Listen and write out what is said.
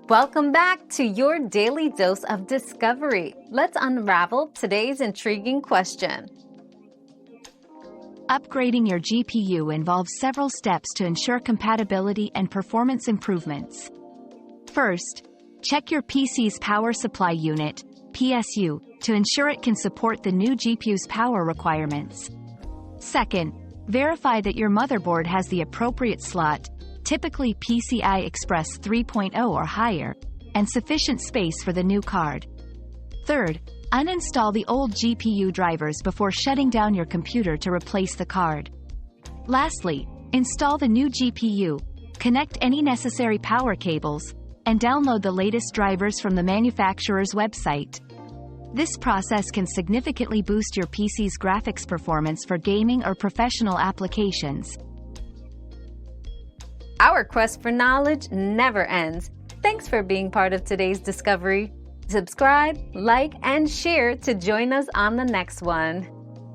Welcome back to your daily dose of discovery. Let's unravel today's intriguing question. Upgrading your GPU involves several steps to ensure compatibility and performance improvements. First, check your PC's power supply unit, PSU, to ensure it can support the new GPU's power requirements. Second, verify that your motherboard has the appropriate slot, typically PCI Express 3.0 or higher, and sufficient space for the new card. Third, uninstall the old GPU drivers before shutting down your computer to replace the card. Lastly, install the new GPU, connect any necessary power cables, and download the latest drivers from the manufacturer's website. This process can significantly boost your PC's graphics performance for gaming or professional applications. Our quest for knowledge never ends. Thanks for being part of today's discovery. Subscribe, like, and share to join us on the next one.